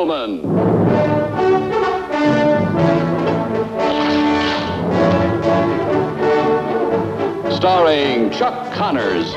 gentlemen, starring Chuck Connors.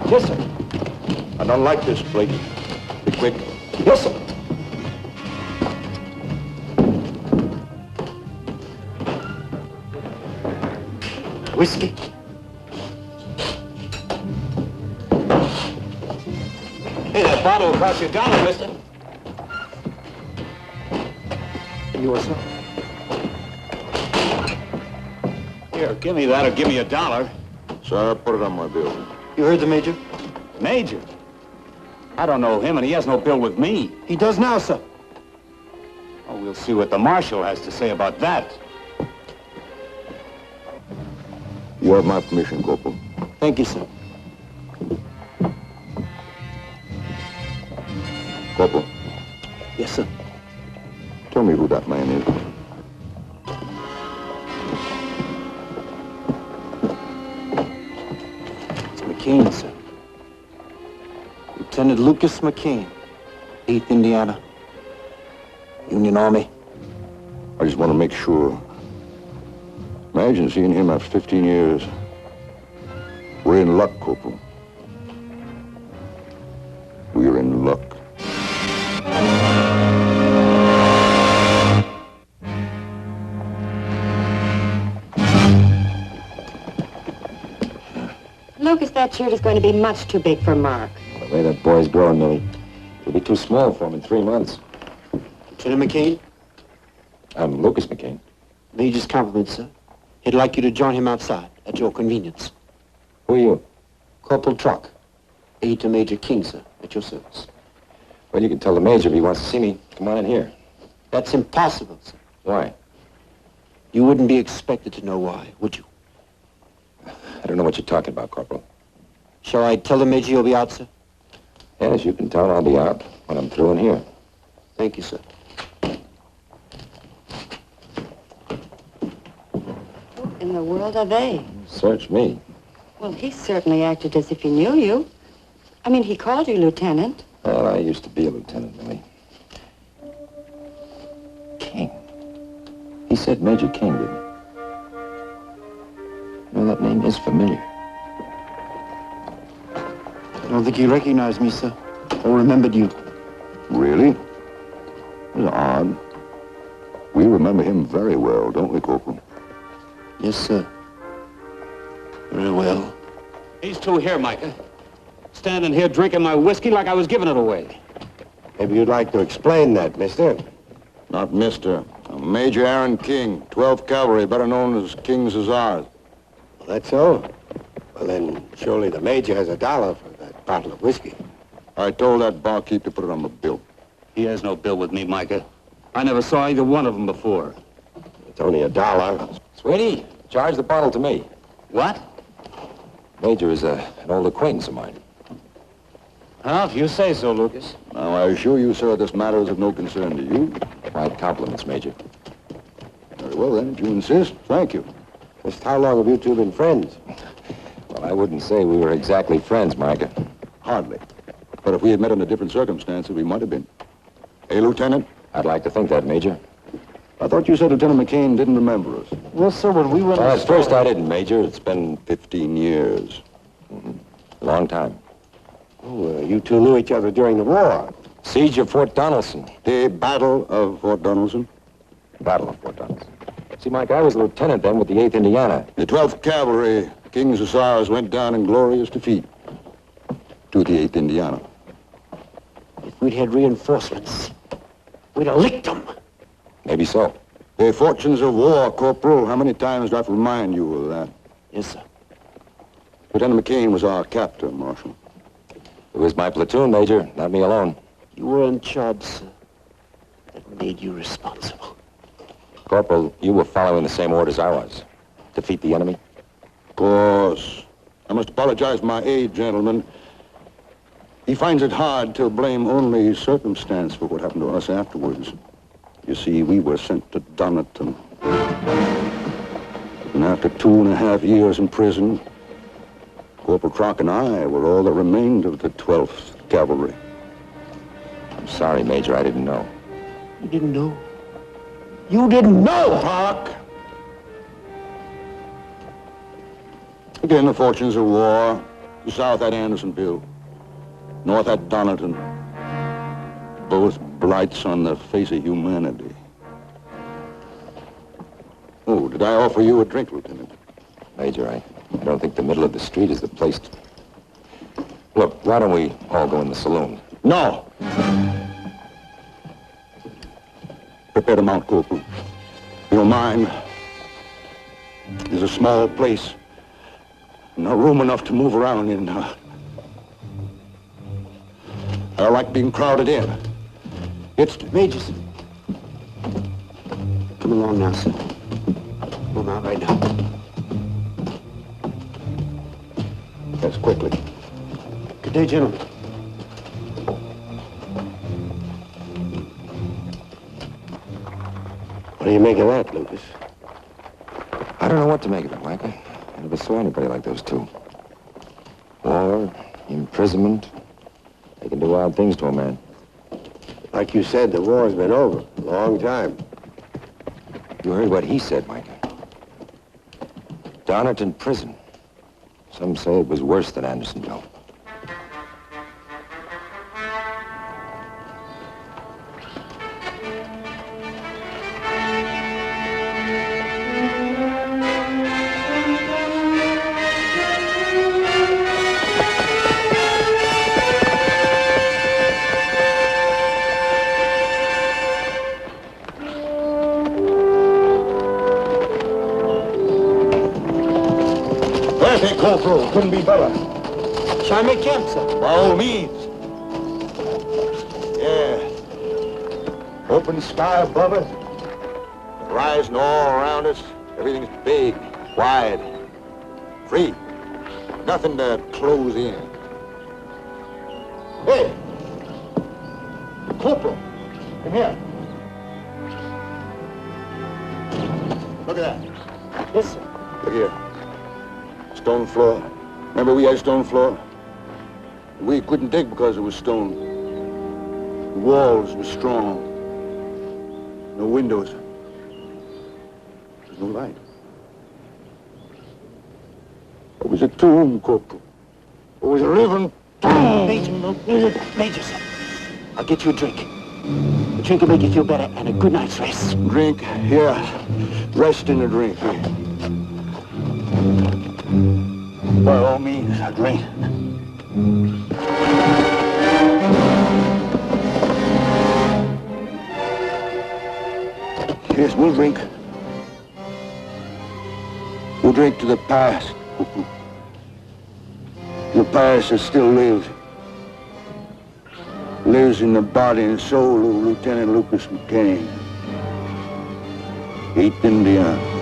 Yes, sir. I don't like this, Blake. Be quick. Yes, sir. Whiskey. Hey, that bottle will cost you $1, mister. Yours, sir. Here, give me that or give me $1. Sir, put it on my bill. You heard the Major? Major? I don't know him, and he has no bill with me. He does now, sir. Oh, we'll see what the marshal has to say about that. You have my permission, Corporal. Thank you, sir. Corporal, Yes, sir. tell me who that man is. It's McCain, sir. Lieutenant Lucas McCain, 8th Indiana, Union Army. I just want to make sure. Imagine seeing him after 15 years. We're in luck, Corporal. We're in luck. Lucas, that shirt is going to be much too big for Mark. The way that boy's growing, Millie, it'll be too small for him in 3 months. Lieutenant McCain? I'm Lucas McCain. Major's compliments, sir. He'd like you to join him outside, at your convenience. Who are you? Corporal Truck, aide to Major King, sir, at your service. Well, you can tell the Major if he wants to see me. Come on in here. That's impossible, sir. Why? You wouldn't be expected to know why, would you? I don't know what you're talking about, Corporal. Shall I tell the Major you'll be out, sir? Yes, you can tell I'll be out when I'm through in here. Thank you, sir. Who in the world are they? Search me. Well, he certainly acted as if he knew you. I mean, he called you Lieutenant. Well, I used to be a lieutenant, Millie. King. He said Major King, didn't he? You know, that name is familiar. I don't think he recognized me, sir, or remembered you. Really? That's odd. We remember him very well, don't we, Corporal? Yes, sir. Very well. These two here, Micah. Standing here drinking my whiskey like I was giving it away. Maybe you'd like to explain that, mister. Not mister. I'm Major Aaron King, 12th Cavalry, better known as King's Hussars. Well, that's so? Well, then, surely the Major has $1 for that bottle of whiskey. I told that barkeep to put it on the bill. He has no bill with me, Micah. I never saw either one of them before. It's only $1. Sweetie, charge the bottle to me. What? Major is an old acquaintance of mine. Well, if you say so, Lucas. Now, I assure you, sir, this matter is of no concern to you. My compliments, Major. Very well, then, if you insist. Thank you. Just how long have you two been friends? Well, I wouldn't say we were exactly friends, Micah. Hardly. But if we had met under different circumstances, we might have been. Hey, Lieutenant? I'd like to think that, Major. I thought you said Lieutenant McCain didn't remember us. Well, sir, when we were... Well, at first I didn't, Major. It's been 15 years. a long time. Oh, you two knew each other during the war. Siege of Fort Donelson. The Battle of Fort Donelson? Battle of Fort Donelson. See, Mike, I was a lieutenant then with the 8th Indiana. The 12th Cavalry, King's Hussars, went down in glorious defeat to the 8th Indiana. If we'd had reinforcements, we'd have licked them. Maybe so. The fortunes of war, Corporal. How many times do I have to remind you of that? Yes, sir. Lieutenant McCain was our captain, Marshal. It was my platoon, Major, not me alone. You were in charge, sir. That made you responsible. Corporal, you were following the same orders I was. defeat the enemy? Of course. I must apologize for my aide, gentlemen. He finds it hard to blame only circumstance for what happened to us afterwards. You see, we were sent to Doneton. And after 2.5 years in prison, Corporal Crock and I were all that remained of the 12th Cavalry. I'm sorry, Major, I didn't know. You didn't know? You didn't know! Crock! Again, the fortunes of war. South at Andersonville. North at Doneton. Both blights on the face of humanity. Oh, did I offer you a drink, Lieutenant? Major, I don't think the middle of the street is the place to... Look, why don't we all go in the saloon? No! Prepare to mount, Corporal. You don't mind? There's a small place. Not room enough to move around in. I like being crowded in. It's... Majors. Come along now, sir. Come out right now. Yes, quickly. Good day, gentlemen. What do you make of that, Lucas? I don't know what to make of it, Micah. I never saw anybody like those two. War, imprisonment. They can do wild things to a man. Like you said, the war's been over a long time. You heard what he said, Micah. Doneton prison. Some say it was worse than Andersonville. Perfect, Corporal. Couldn't be better. Shall I make camp, sir? By all means. Yeah. Open sky above us. Horizon all around us. Everything's big, wide, free. Nothing to close in. Hey! Corporal, come here. Look at that. Yes, sir. Look here. Stone floor. Remember we had stone floor? We couldn't dig because it was stone. The walls were strong. No windows. There's no light. It was a tomb, Corporal. It was a living tomb. Major, sir. I'll get you a drink. A drink will make you feel better and a good night's rest. Drink, yeah. Rest in the drink. Here. By all means, a drink. Yes, we'll drink. We'll drink to the past. The past that still lives. Lives in the body and soul of Lieutenant Lucas McCain. 8th Indiana.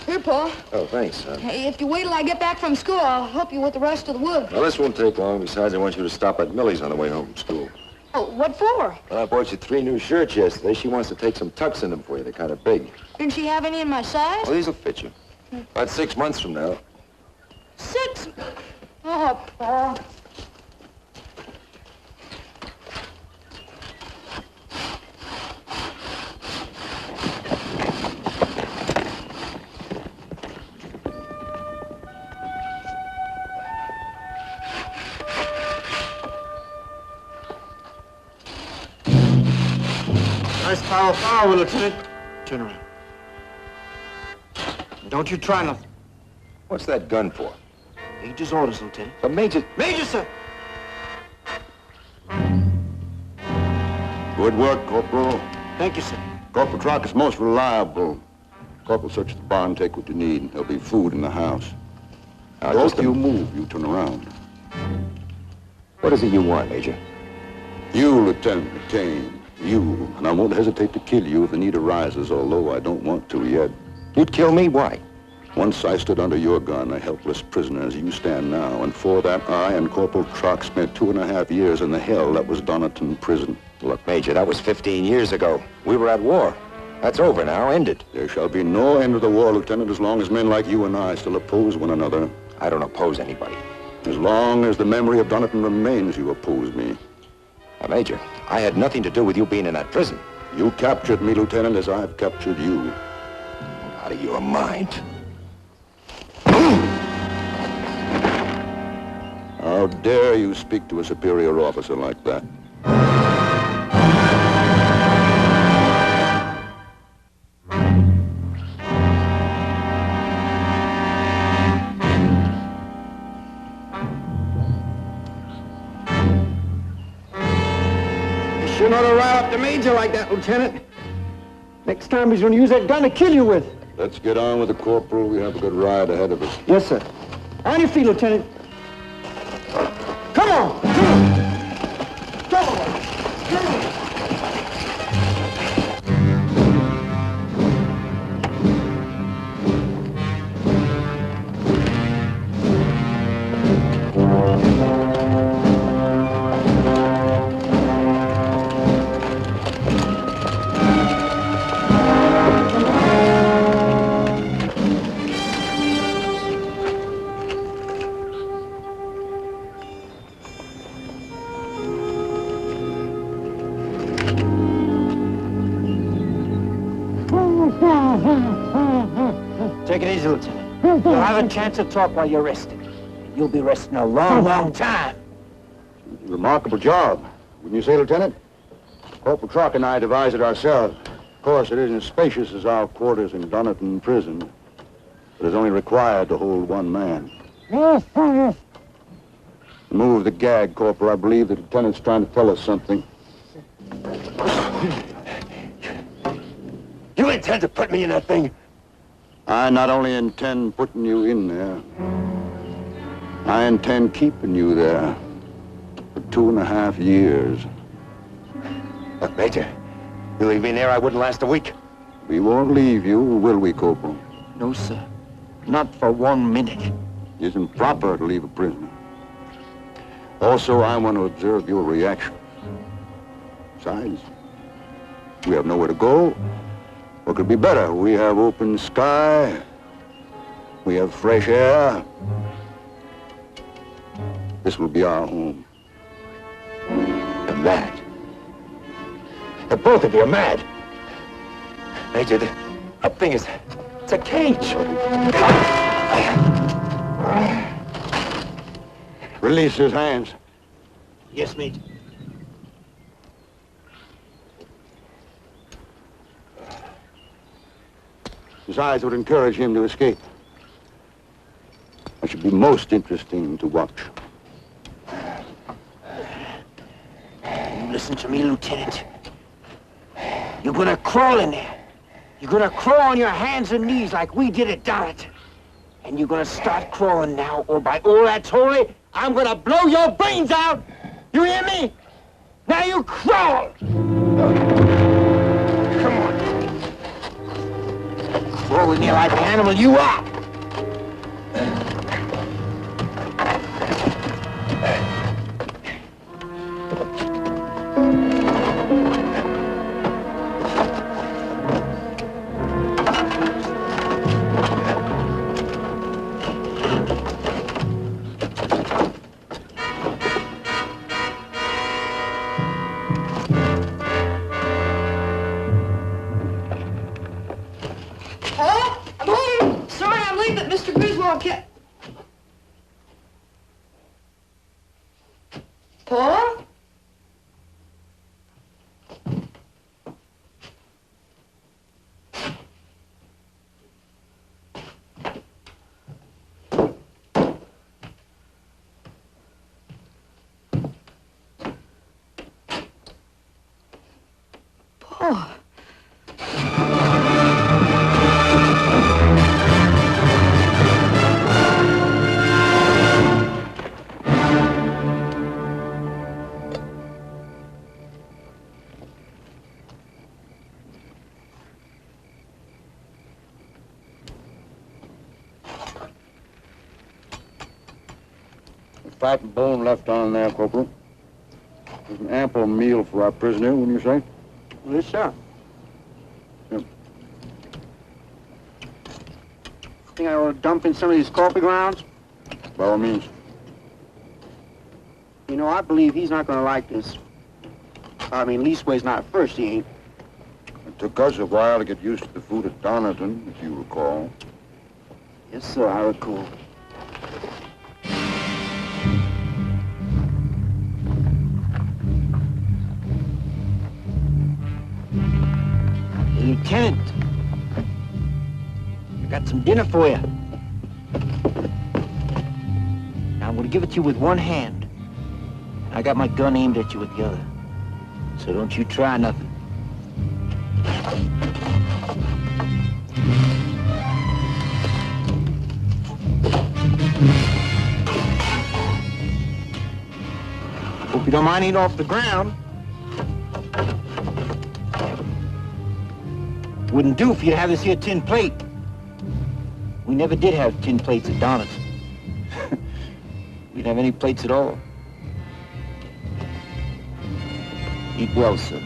Here, Paul. Oh, thanks, son. Hey, if you wait till I get back from school, I'll help you with the rest of the wood. Well, this won't take long. Besides, I want you to stop at Millie's on the way home from school. Oh, what for? Well, I bought you 3 new shirts yesterday. She wants to take some tucks in them for you. They're kind of big. Didn't she have any in my size? Well, these will fit you. About 6 months from now. 6? Oh, Paul. Nice power forward, Lieutenant. Turn around. Don't you try nothing. What's that gun for? Major's orders, Lieutenant. The Major... Major, sir! Good work, Corporal. Thank you, sir. Corporal Crock is most reliable. Corporal, search the barn, take what you need. There'll be food in the house. Now, Don't just you move, you turn around. What is it you want, Major? You, Lieutenant McCain, you. And I won't hesitate to kill you if the need arises, although I don't want to yet. You'd kill me? Why? Once I stood under your gun, a helpless prisoner as you stand now, and for that I and Corporal Trock spent 2.5 years in the hell that was Donnerton Prison. Look, Major, that was 15 years ago. We were at war. That's over now, ended. There shall be no end to the war, Lieutenant, as long as men like you and I still oppose one another. I don't oppose anybody. As long as the memory of Donnerton remains, you oppose me. Now, Major, I had nothing to do with you being in that prison. You captured me, Lieutenant, as I've captured you. Out of your mind. How dare you speak to a superior officer like that? You shouldn't ought to rile up the Major like that, Lieutenant. Next time he's going to use that gun to kill you with. Let's get on with the Corporal. We have a good ride ahead of us. Yes, sir. On your feet, Lieutenant. Come on! Come on! Come on! Come on! Take it easy, Lieutenant. You'll have a chance to talk while you're resting. You'll be resting a long, long time. Remarkable job. Wouldn't you say, Lieutenant? Corporal Trock and I devised it ourselves. Of course, it isn't as spacious as our quarters in Donnerton Prison, but it's only required to hold one man. Move the gag, Corporal. I believe the Lieutenant's trying to tell us something. You intend to put me in that thing? I not only intend putting you in there, I intend keeping you there for 2.5 years. Look, Major, you leave me there, I wouldn't last a week. We won't leave you, will we, Corporal? No, sir. Not for 1 minute. It isn't proper to leave a prisoner. Also, I want to observe your reaction. Besides, we have nowhere to go. What could be better? We have open sky. We have fresh air. This will be our home. You're mad. The both of you are mad. Major, that thing is... it's a cage. Release his hands. Yes, Major. His eyes would encourage him to escape. That should be most interesting to watch. You listen to me, Lieutenant. You're gonna crawl in there. You're gonna crawl on your hands and knees like we did at Donnerton. And you're gonna start crawling now, or by all that's holy, I'm gonna blow your brains out! You hear me? Now you crawl! Come on. Crawl in there like the animal you are! Paul? Paul. Fat and bone left on there, Corporal. There's an ample meal for our prisoner, wouldn't you say? Yes, sir. Yep. Think I ought to dump in some of these coffee grounds? By all means. You know, I believe he's not going to like this. I mean, leastways not at first, he ain't. It took us a while to get used to the food at Donerton, if you recall. Yes, sir, I recall. Hey, Lieutenant, I got some dinner for you. Now, I'm going to give it to you with one hand. I got my gun aimed at you with the other. So don't you try nothing. Hope you don't mind eating off the ground. Wouldn't do if you'd have this here tin plate. We never did have tin plates at Donna's. We didn't have any plates at all. Eat well, sir.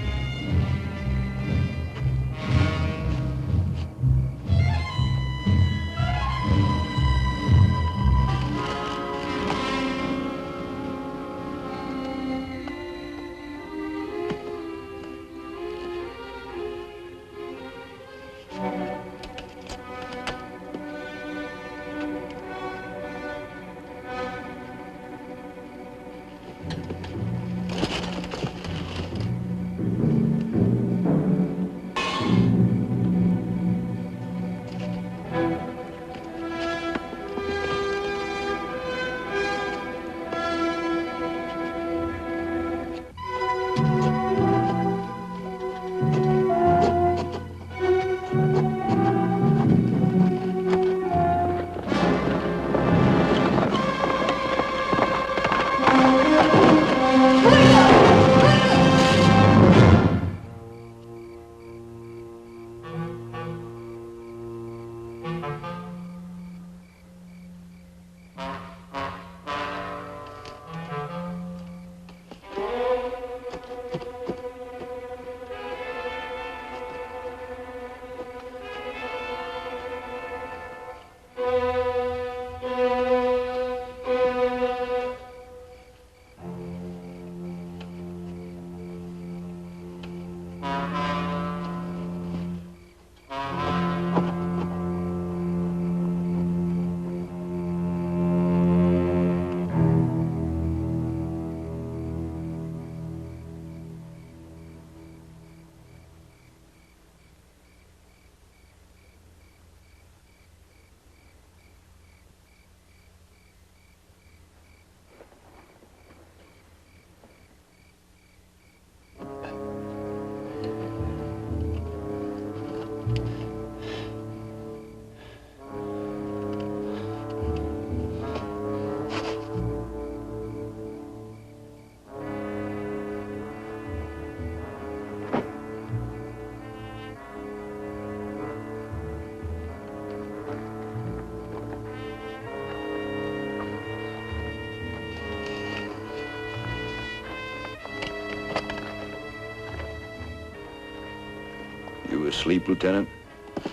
You asleep, Lieutenant?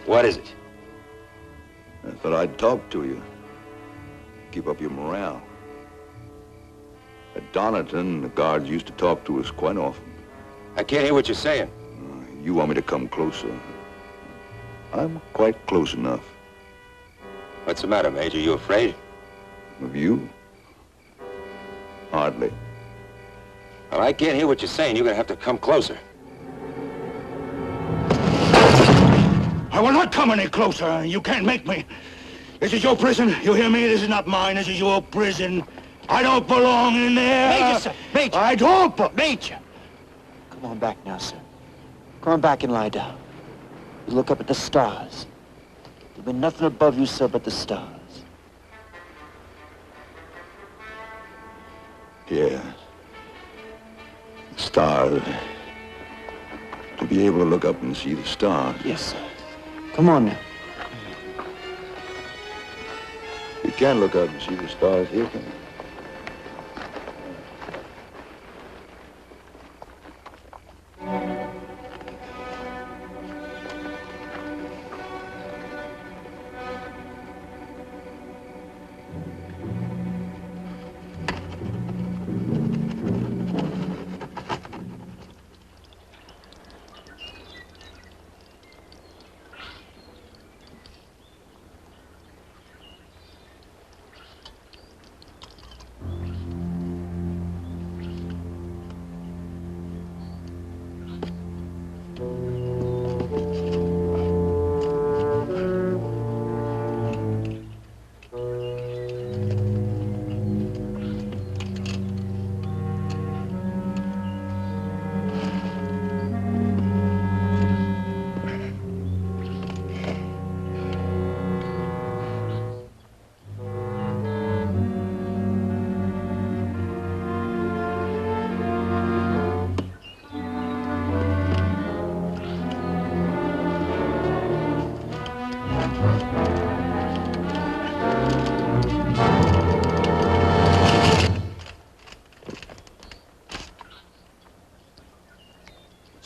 What is it? I thought I'd talk to you. Keep up your morale. At Donerton, the guards used to talk to us quite often. I can't hear what you're saying. You want me to come closer? I'm quite close enough. What's the matter, Major? You afraid? Of you? Hardly. Well, I can't hear what you're saying. You're gonna have to come closer. I will not come any closer. You can't make me. This is your prison. You hear me? This is not mine. This is your prison. I don't belong in there. Major, sir. Major. I don't. Major. Come on back now, sir. Come on back and lie down. You look up at the stars. There'll be nothing above you, sir, but the stars. Yeah. Stars. To be able to look up and see the stars. Yes, sir. Come on now. You can't look up and see the stars here, can you?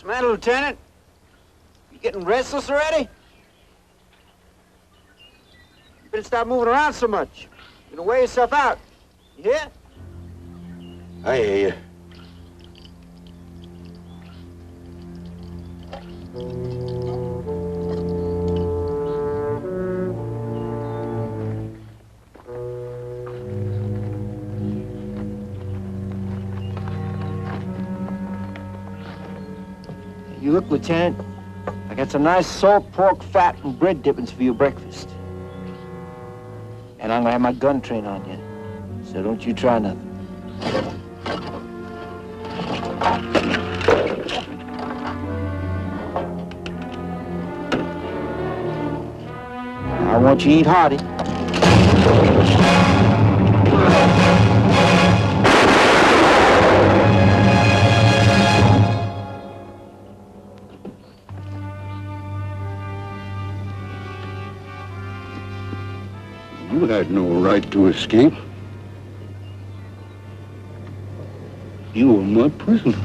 the matter, Lieutenant? You getting restless already? You better stop moving around so much. You're gonna wear yourself out. You hear? I hear you. You look, Lieutenant. I got some nice salt pork fat and bread dippings for your breakfast. And I'm gonna have my gun trained on you. So don't you try nothing. I want you to eat hearty. You had no right to escape. You were my prisoner.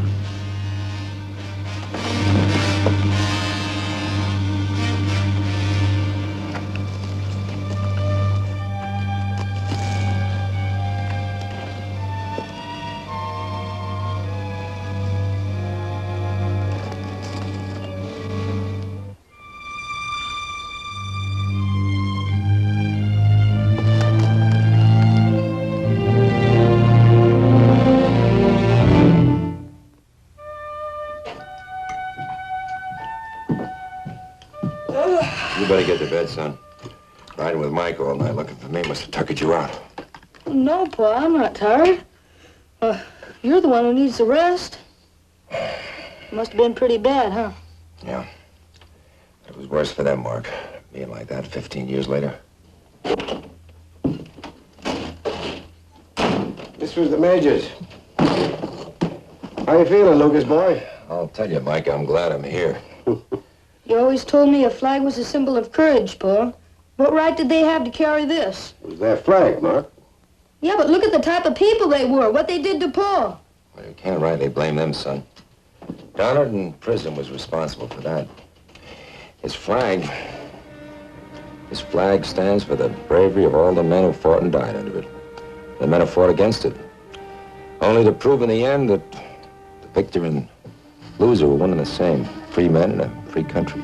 You better get to bed, son. Riding with Mike all night looking for me must have tuckered you out. No, Pa, I'm not tired. You're the one who needs the rest. Must have been pretty bad, huh? Yeah. It was worse for them, Mark. Being like that 15 years later. This was the Major's. How you feeling, Lucas, boy? I'll tell you, Mike, I'm glad I'm here. You always told me a flag was a symbol of courage, Pa. What right did they have to carry this? It was their flag, Mark. Yeah, but look at the type of people they were, what they did to Pa. Well, you can't rightly blame them, son. Donald in prison was responsible for that. His flag stands for the bravery of all the men who fought and died under it. The men who fought against it. Only to prove in the end that the victor and loser were one and the same. Free men in a free country.